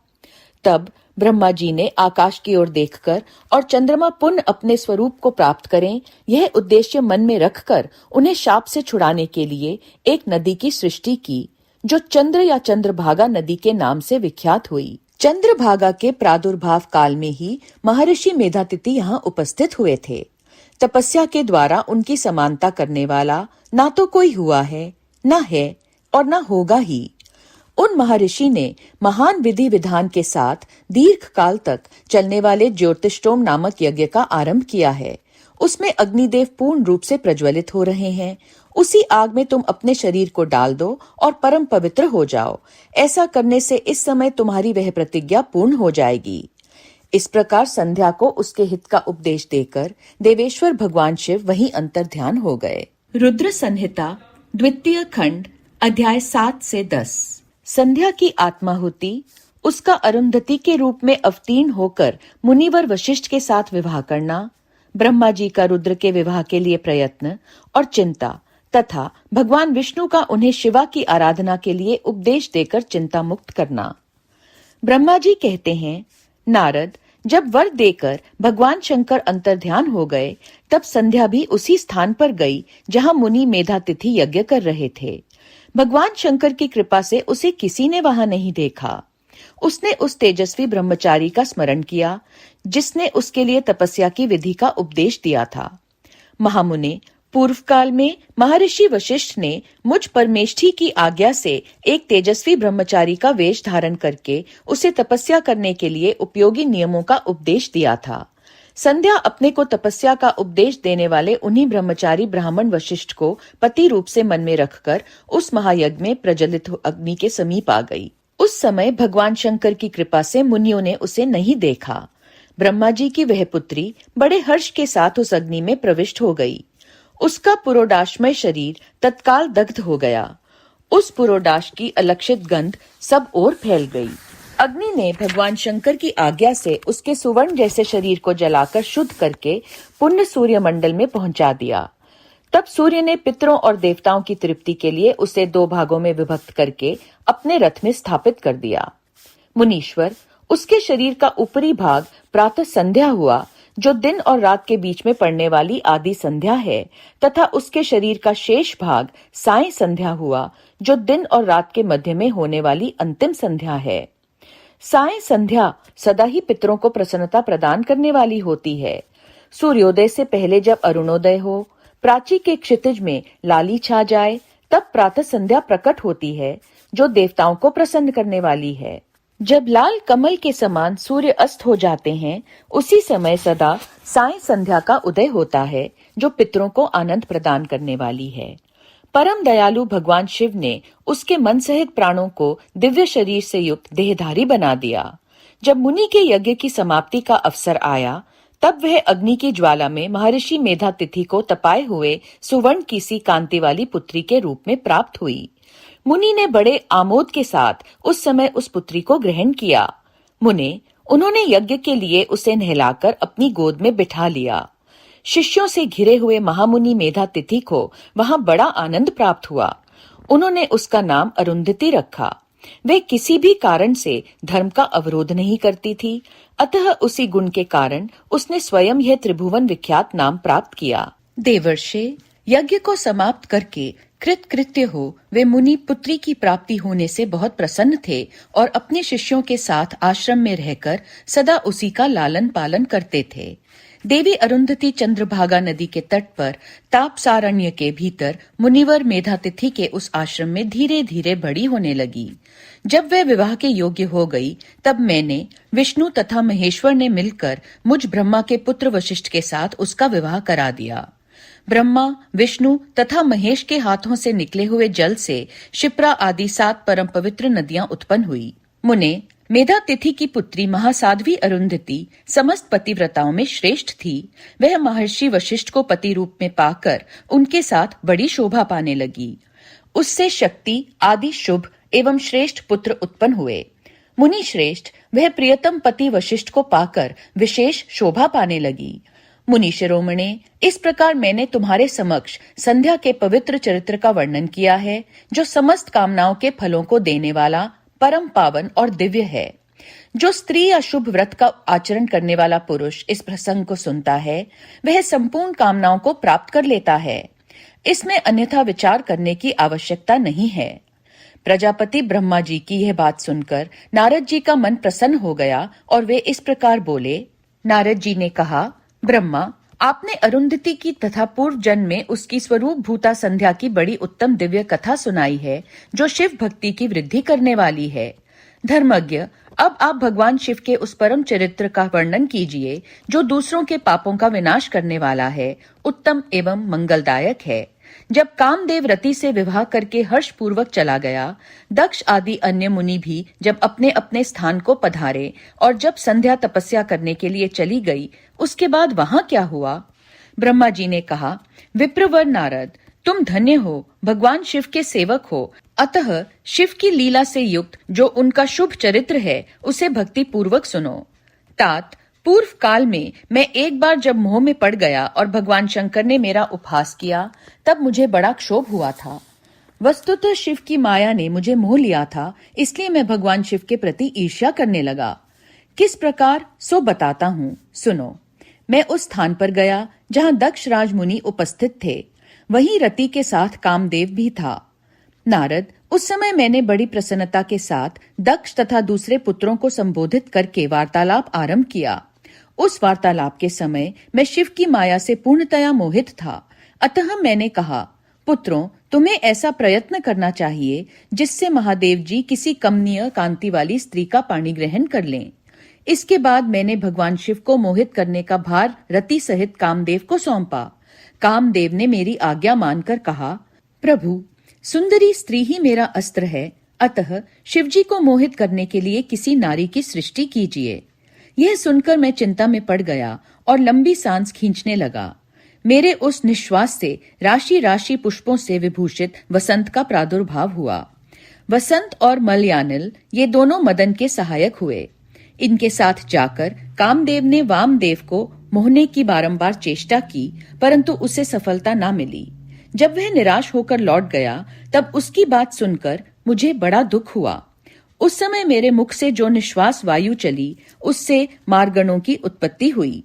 तब ब्रह्मा जी ने आकाश की ओर देखकर और चंद्रमा पुनः अपने स्वरूप को प्राप्त करें, यह उद्देश्य मन में रखकर उन्हें शाप से छुड़ाने के लिए एक नदी की सृष्टि की, जो चंद्र या चंद्रभागा नदी के नाम से विख्यात हुई। चंद्रभागा के प्रादुर्भाव काल में ही महर्षि मेधातिथि यहाँ उपस्थित हुए थे। तपस्या के द्वारा उनकी समानता करने वाला ना तो कोई हुआ है, न है और न होगा ही। उन महर्षि ने महान विधि विधान के साथ दीर्घ काल तक चलने वाले ज्योतिष्टोम नामक यज्ञ का आरंभ किया है। उसमें अग्निदेव पूर्ण रूप से प्रज्वलित हो रहे हैं। उसी आग में तुम अपने शरीर को डाल दो और परम पवित्र हो जाओ। ऐसा करने से इस समय तुम्हारी वह प्रतिज्ञा पूर्ण हो जाएगी। इस प्रकार संध्या को उसके हित का उपदेश देकर देवेश्वर भगवान शिव वहीं अंतर्ध्यान हो गए। रुद्र संहिता द्वितीय खंड अध्याय 7 से 10। संध्या की आत्माहुति, उसका अरुंधति के रूप में अवतीर्ण होकर मुनिवर वशिष्ठ के साथ विवाह करना, ब्रह्मा जी का रुद्र के विवाह के लिए प्रयत्न और चिंता तथा भगवान विष्णु का उन्हें शिवा की आराधना के लिए उपदेश देकर चिंता मुक्त करना। ब्रह्मा जी कहते हैं, नारद, जब वर देकर भगवान शंकर अंतर्ध्यान हो गए, तब संध्या भी उसी स्थान पर गई जहां मुनि मेधातिथि यज्ञ कर रहे थे। भगवान शंकर की कृपा से उसे किसी ने वहां नहीं देखा। उसने उस तेजस्वी ब्रह्मचारी का स्मरण किया जिसने उसके लिए तपस्या की विधि का उपदेश दिया था। महामुने, पूर्व काल में महर्षि वशिष्ठ ने मुझ परमेष्ठी की आज्ञा से एक तेजस्वी ब्रह्मचारी का वेश धारण करके उसे तपस्या करने के लिए उपयोगी नियमों का उपदेश दिया था। संध्या अपने को तपस्या का उपदेश देने वाले उन्हीं ब्रह्मचारी ब्राह्मण वशिष्ठ को पति रूप से मन में रखकर उस महायज्ञ में प्रज्वलित अग्नि के समीप आ गई। उस समय भगवान शंकर की कृपा से मुनियों ने उसे नहीं देखा। ब्रह्मा जी की वह पुत्री बड़े हर्ष के साथ उस अग्नि में प्रविष्ट हो गई। उसका पुरोडाशमय शरीर तत्काल दग्ध हो गया। उस पुरोडाश की अलक्षित गंध सब ओर फैल गई। अग्नि ने भगवान शंकर की आज्ञा से उसके सुवर्ण जैसे शरीर को जलाकर शुद्ध करके पुण्य सूर्य मंडल में पहुंचा दिया। तब सूर्य ने पितरों और देवताओं की तृप्ति के लिए उसे 2 भागों में विभक्त करके अपने रथ में स्थापित कर दिया। मुनीश्वर, उसके शरीर का ऊपरी भाग प्रातः संध्या हुआ, जो दिन और रात के बीच में पड़ने वाली आदि संध्या है, तथा उसके शरीर का शेष भाग साय संध्या हुआ, जो दिन और रात के मध्य में होने वाली अंतिम संध्या है। साय संध्या सदा ही पितरों को प्रसन्नता प्रदान करने वाली होती है। सूर्योदय से पहले जब अरुणोदय हो, प्राची के क्षितिज में लाली छा जाए, तब प्रातः संध्या प्रकट होती है, जो देवताओं को प्रसन्न करने वाली है। जब लाल कमल के समान सूर्य अस्त हो जाते हैं, उसी समय सदा साय संध्या का उदय होता है, जो पितरों को आनंद प्रदान करने वाली है। परम दयालु भगवान शिव ने उसके मन सहित प्राणों को दिव्य शरीर से युक्त देहधारी बना दिया। जब मुनि के यज्ञ की समाप्ति का अवसर आया, तब वह अग्नि की ज्वाला में महर्षि मेधातिथि को तपाए हुए सुवर्ण की सी कांति वाली पुत्री के रूप में प्राप्त हुई। मुनि ने बड़े आमोद के साथ उस समय उस पुत्री को ग्रहण किया। उन्होंने यज्ञ के लिए उसे नहलाकर अपनी गोद में बिठा लिया। शिष्यों से घिरे हुए महामुनि मेधातिथि को वहां बड़ा आनंद प्राप्त हुआ। उन्होंने उसका नाम अरुंधति रखा। वे किसी भी कारण से धर्म का अवरोध नहीं करती थी, अतः उसी गुण के कारण उसने स्वयं यह त्रिभुवन विख्यात नाम प्राप्त किया। देवर्षि, यज्ञ को समाप्त करके कृत कृत्य हो वे मुनि पुत्री की प्राप्ति होने से बहुत प्रसन्न थे और अपने शिष्यों के साथ आश्रम में रहकर सदा उसी का लालन पालन करते थे। देवी अरुंधति चंद्रभागा नदी के तट पर तापसारण्य के भीतर मुनिवर मेधातिथि के उस आश्रम में धीरे धीरे बड़ी होने लगी। जब वह विवाह के योग्य हो गई, तब मैंने, विष्णु तथा महेश्वर ने मिलकर मुझ ब्रह्मा के पुत्र वशिष्ठ के साथ उसका विवाह करा दिया। ब्रह्मा, विष्णु तथा महेश के हाथों से निकले हुए जल से शिप्रा आदि 7 परम पवित्र नदियां उत्पन्न हुई। मुने, मेधातिथि की पुत्री महासाध्वी अरुंधति समस्त पतिव्रताओं में श्रेष्ठ थी। वह महर्षि वशिष्ठ को पति रूप में पाकर उनके साथ बड़ी शोभा पाने लगी। उससे शक्ति आदि शुभ एवं श्रेष्ठ पुत्र उत्पन्न हुए। मुनि श्रेष्ठ वह प्रियतम पति वशिष्ठ को पाकर विशेष शोभा पाने लगी। मुनि शिरोमणे, इस प्रकार मैंने तुम्हारे समक्ष संध्या के पवित्र चरित्र का वर्णन किया है, जो समस्त कामनाओं के फलों को देने वाला, परम पावन और दिव्य है। जो स्त्री या शुभ व्रत का आचरण करने वाला पुरुष इस प्रसंग को सुनता है, वह संपूर्ण कामनाओं को प्राप्त कर लेता है। इसमें अन्यथा विचार करने की आवश्यकता नहीं है। प्रजापति ब्रह्मा जी की यह बात सुनकर नारद जी का मन प्रसन्न हो गया और वे इस प्रकार बोले। नारद जी ने कहा, ब्रह्मा, आपने अरुंधति की तथा पूर्व जन्म में उसकी स्वरूप भूता संध्या की बड़ी उत्तम दिव्य कथा सुनाई है, जो शिव भक्ति की वृद्धि करने वाली है। धर्मज्ञ, अब आप भगवान शिव के उस परम चरित्र का वर्णन कीजिए, जो दूसरों के पापों का विनाश करने वाला है, उत्तम एवं मंगलदायक है। जब कामदेव रति से विवाह करके हर्ष पूर्वक चला गया, दक्ष आदि अन्य मुनि भी जब अपने अपने स्थान को पधारे और जब संध्या तपस्या करने के लिए चली गई, उसके बाद वहां क्या हुआ? ब्रह्मा जी ने कहा, विप्रवर नारद, तुम धन्य हो, भगवान शिव के सेवक हो, अतः शिव की लीला से युक्त जो उनका शुभ चरित्र है, उसे भक्ति पूर्वक सुनो। तात, पूर्व काल में मैं एक बार जब मोह में पड़ गया और भगवान शंकर ने मेरा उपहास किया, तब मुझे बड़ा क्षोभ हुआ था। वस्तुतः शिव की माया ने मुझे मोह लिया था, इसलिए मैं भगवान शिव के प्रति ईर्ष्या करने लगा। किस प्रकार, सो बताता हूँ, सुनो। मैं उस स्थान पर गया जहाँ दक्ष राज मुनि उपस्थित थे। वहीं रति के साथ कामदेव भी था। नारद, उस समय मैंने बड़ी प्रसन्नता के साथ दक्ष तथा दूसरे पुत्रों को संबोधित करके वार्तालाप आरंभ किया। उस वार्तालाप के समय मैं शिव की माया से पूर्णतया मोहित था। अतः मैंने कहा, पुत्रों, तुम्हें ऐसा प्रयत्न करना चाहिए जिससे महादेव जी किसी कमनीय कांति वाली स्त्री का पाणी ग्रहण कर लें। इसके बाद मैंने भगवान शिव को मोहित करने का भार रति सहित कामदेव को सौंपा। कामदेव ने मेरी आज्ञा मानकर कहा, प्रभु, सुंदरी स्त्री ही मेरा अस्त्र है, अतः शिवजी को मोहित करने के लिए किसी नारी की सृष्टि कीजिए। यह सुनकर मैं चिंता में पड़ गया और लंबी सांस खींचने लगा। मेरे उस निश्वास से राशि राशि पुष्पों से विभूषित वसंत का प्रादुर्भाव हुआ। वसंत और मलयानिल ये दोनों मदन के सहायक हुए। इनके साथ जाकर कामदेव ने वामदेव को मोहने की बारंबार चेष्टा की, परंतु उसे सफलता न मिली। जब वह निराश होकर लौट गया, तब उसकी बात सुनकर मुझे बड़ा दुख हुआ। उस समय मेरे मुख से जो निश्वास वायु चली, उससे मारगणों की उत्पत्ति हुई।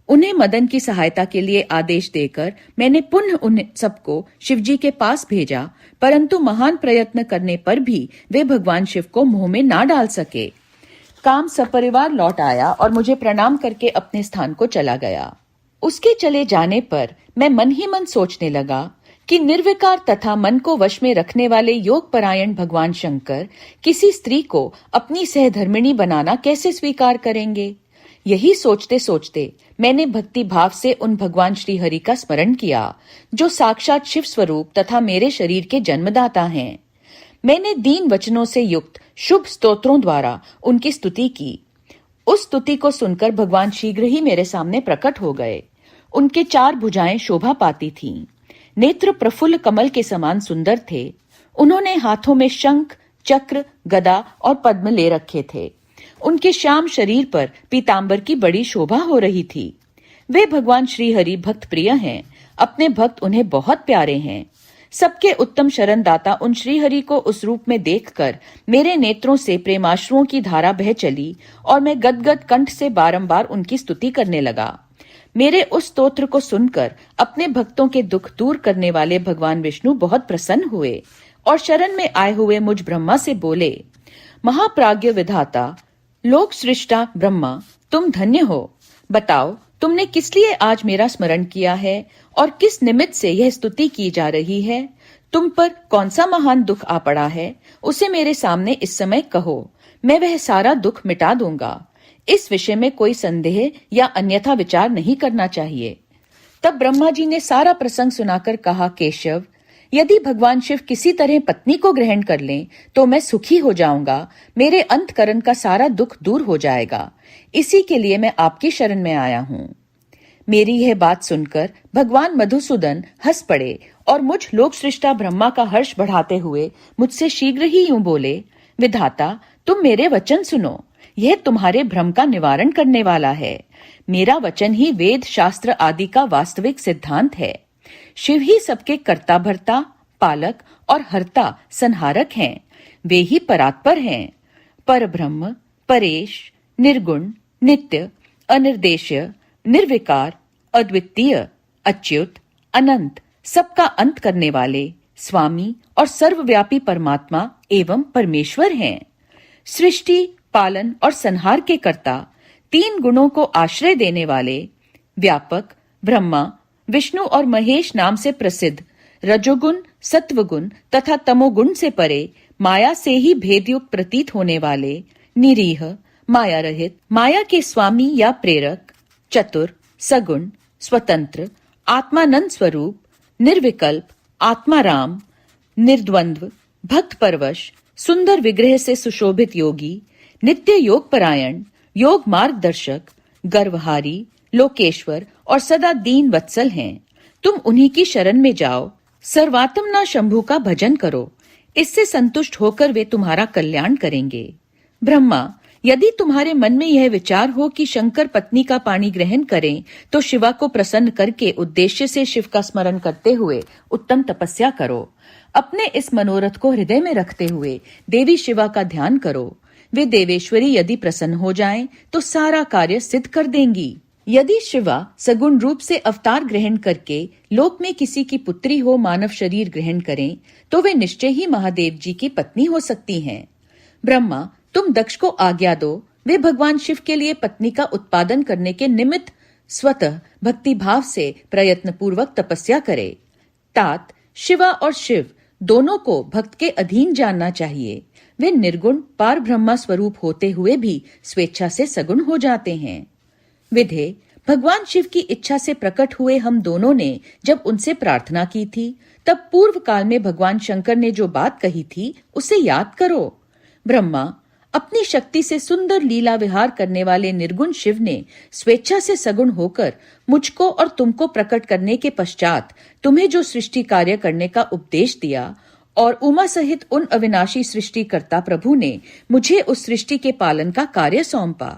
उन्हें मदन की सहायता के लिए आदेश देकर मैंने पुनः उन सबको शिवजी के पास भेजा, परंतु महान प्रयत्न करने पर भी वे भगवान शिव को मोह में ना डाल सके। काम सपरिवार लौट आया और मुझे प्रणाम करके अपने स्थान को चला गया। उसके चले जाने पर मैं मन ही मन सोचने लगा कि निर्विकार तथा मन को वश में रखने वाले योग परायण भगवान शंकर किसी स्त्री को अपनी सहधर्मिणी बनाना कैसे स्वीकार करेंगे। यही सोचते सोचते मैंने भक्ति भाव से उन भगवान श्री हरि का स्मरण किया जो साक्षात शिव स्वरूप तथा मेरे शरीर के जन्मदाता हैं। मैंने दीन वचनों से युक्त शुभ स्तोत्रों द्वारा उनकी स्तुति की। उस स्तुति को सुनकर भगवान शीघ्र ही मेरे सामने प्रकट हो गए। उनके 4 भुजाएं शोभा पाती थीं। नेत्र प्रफुल्ल कमल के समान सुंदर थे। उन्होंने हाथों में शंख, चक्र, गदा और पद्म ले रखे थे। उनके श्याम शरीर पर पीतांबर की बड़ी शोभा हो रही थी। वे भगवान श्री हरि भक्त प्रिय हैं। अपने भक्त उन्हें बहुत प्यारे हैं। सबके उत्तम शरण दाता उन श्री हरि को उस रूप में देखकर मेरे नेत्रों से प्रेमाश्रुओं की धारा बह चली और मैं गदगद कंठ से बारंबार उनकी स्तुति करने लगा। मेरे उस स्तोत्र को सुनकर अपने भक्तों के दुख दूर करने वाले भगवान विष्णु बहुत प्रसन्न हुए और शरण में आए हुए मुझ ब्रह्मा से बोले, महाप्राज्ञ विधाता, लोक सृष्टा ब्रह्मा, तुम धन्य हो। बताओ, तुमने किस लिए आज मेरा स्मरण किया है और किस निमित्त से यह स्तुति की जा रही है। तुम पर कौन सा महान दुख आ पड़ा है, उसे मेरे सामने इस समय कहो। मैं वह सारा दुख मिटा दूंगा। इस विषय में कोई संदेह या अन्यथा विचार नहीं करना चाहिए। तब ब्रह्मा जी ने सारा प्रसंग सुनाकर कहा, केशव, यदि भगवान शिव किसी तरह पत्नी को ग्रहण कर लें तो मैं सुखी हो जाऊंगा। मेरे अंतकरण का सारा दुख दूर हो जाएगा। इसी के लिए मैं आपकी शरण में आया हूँ। मेरी यह बात सुनकर भगवान मधुसूदन हंस पड़े और मुझ लोक सृष्टा ब्रह्मा का हर्ष बढ़ाते हुए मुझसे शीघ्र ही यूं बोले, विधाता, तुम मेरे वचन सुनो। यह तुम्हारे भ्रम का निवारण करने वाला है। मेरा वचन ही वेद शास्त्र आदि का वास्तविक सिद्धांत है। शिव ही सबके कर्ता भर्ता, पालक और हर्ता संहारक हैं। वे ही परात्पर हैं। परब्रह्म, परेश, निर्गुण, नित्य, अनिर्देश्य, निर्विकार, अद्वितीय, अच्युत, अनंत, सबका अंत करने वाले, स्वामी और सर्वव्यापी परमात्मा एवं परमेश्वर हैं। सृष्टि, पालन और संहार के कर्ता, 3 गुणों को आश्रय देने वाले, व्यापक, ब्रह्मा, विष्णु और महेश नाम से प्रसिद्ध, रजोगुण, सत्वगुण तथा तमोगुण से परे, माया से ही भेदयुक्त प्रतीत होने वाले, निरीह, माया रहित, माया के स्वामी या प्रेरक, चतुर, सगुण, स्वतंत्र, आत्मानंद स्वरूप, निर्विकल्प, आत्माराम, निर्द्वंद्व, भक्त परवश, सुंदर विग्रह से सुशोभित योगी, नित्य योग परायण, योग मार्गदर्शक, गर्वहारी, लोकेश्वर और सदा दीन वत्सल हैं। तुम उन्हीं की शरण में जाओ। सर्वात्मना शंभु का भजन करो। इससे संतुष्ट होकर वे तुम्हारा कल्याण करेंगे। ब्रह्मा, यदि तुम्हारे मन में यह विचार हो कि शंकर पत्नी का पाणी ग्रहण करें तो शिवा को प्रसन्न करके उद्देश्य से शिव का स्मरण करते हुए उत्तम तपस्या करो। अपने इस मनोरथ को हृदय में रखते हुए देवी शिवा का ध्यान करो। वे देवेश्वरी यदि प्रसन्न हो जाएं तो सारा कार्य सिद्ध कर देंगी। यदि शिवा सगुण रूप से अवतार ग्रहण करके लोक में किसी की पुत्री हो मानव शरीर ग्रहण करें तो वे निश्चय ही महादेव जी की पत्नी हो सकती हैं। ब्रह्मा, तुम दक्ष को आज्ञा दो। वे भगवान शिव के लिए पत्नी का उत्पादन करने के निमित्त स्वतः भक्ति भाव से प्रयत्न पूर्वक तपस्या करे। तात, शिवा और शिव दोनों को भक्त के अधीन जानना चाहिए। वे निर्गुण पार ब्रह्मा स्वरूप होते हुए भी स्वेच्छा से सगुण हो जाते हैं। विधे, भगवान शिव की इच्छा से प्रकट हुए हम दोनों ने जब उनसे प्रार्थना की थी तब पूर्व काल में भगवान शंकर ने जो बात कही थी उसे याद करो। ब्रह्मा, अपनी शक्ति से सुंदर लीला विहार करने वाले निर्गुण शिव ने स्वेच्छा से सगुण होकर मुझको और तुमको प्रकट करने के पश्चात तुम्हें जो सृष्टि कार्य करने का उपदेश दिया और उमा सहित उन अविनाशी सृष्टिकर्ता प्रभु ने मुझे उस सृष्टि के पालन का कार्य सौंपा।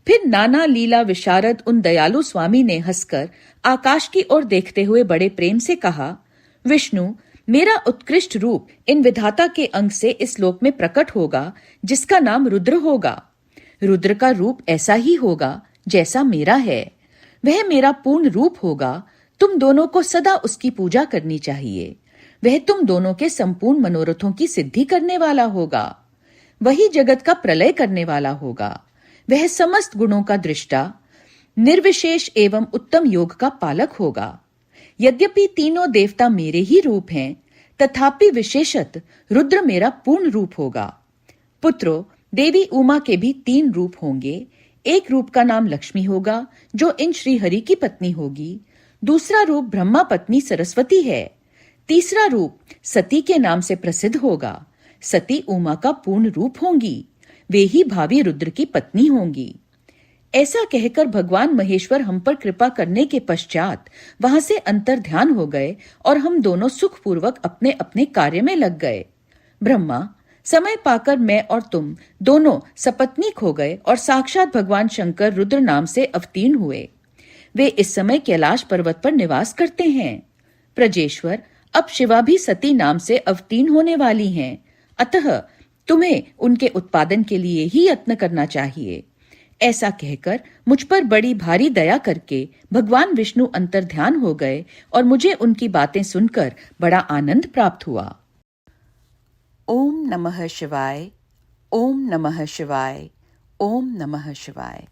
फिर नाना लीला विशारद उन दयालु स्वामी ने हंसकर आकाश की ओर देखते हुए बड़े प्रेम से कहा, विष्णु, मेरा उत्कृष्ट रूप इन विधाता के अंग से इस लोक में प्रकट होगा जिसका नाम रुद्र होगा। रुद्र का रूप ऐसा ही होगा जैसा मेरा है। वह मेरा पूर्ण रूप होगा। तुम दोनों को सदा उसकी पूजा करनी चाहिए। वह तुम दोनों के संपूर्ण मनोरथों की सिद्धि करने वाला होगा। वही जगत का प्रलय करने वाला होगा। वह समस्त गुणों का दृष्टा, निर्विशेष एवं उत्तम योग का पालक होगा। यद्यपि तीनों देवता मेरे ही रूप हैं, तथापि विशेषत रुद्र मेरा पूर्ण रूप होगा। पुत्रों, देवी उमा के भी 3 रूप होंगे। एक रूप का नाम लक्ष्मी होगा, जो इन श्री हरि की पत्नी होगी। दूसरा रूप ब्रह्मा पत्नी सरस्वती है। तीसरा रूप सती के नाम से प्रसिद्ध होगा। सती उमा का पूर्ण रूप होंगी। वे ही भावी रुद्र की पत्नी होंगी। ऐसा कहकर भगवान महेश्वर हम पर कृपा करने के पश्चात वहां से अंतर ध्यान हो गए और हम दोनों सुखपूर्वक अपने अपने कार्य में लग गए। ब्रह्मा, समय पाकर मैं और तुम दोनों सपत्नीक हो गए और साक्षात भगवान शंकर रुद्र नाम से अवतीर्ण हुए। वे इस समय कैलाश पर्वत पर निवास करते हैं। प्रजेश्वर, अब शिवा भी सती नाम से अवतीर्ण होने वाली हैं, अतः तुम्हें उनके उत्पादन के लिए ही यत्न करना चाहिए। ऐसा कहकर मुझ पर बड़ी भारी दया करके भगवान विष्णु अंतर्ध्यान हो गए और मुझे उनकी बातें सुनकर बड़ा आनंद प्राप्त हुआ। ओम नमः शिवाय, ओम नमः शिवाय, ओम नमः शिवाय।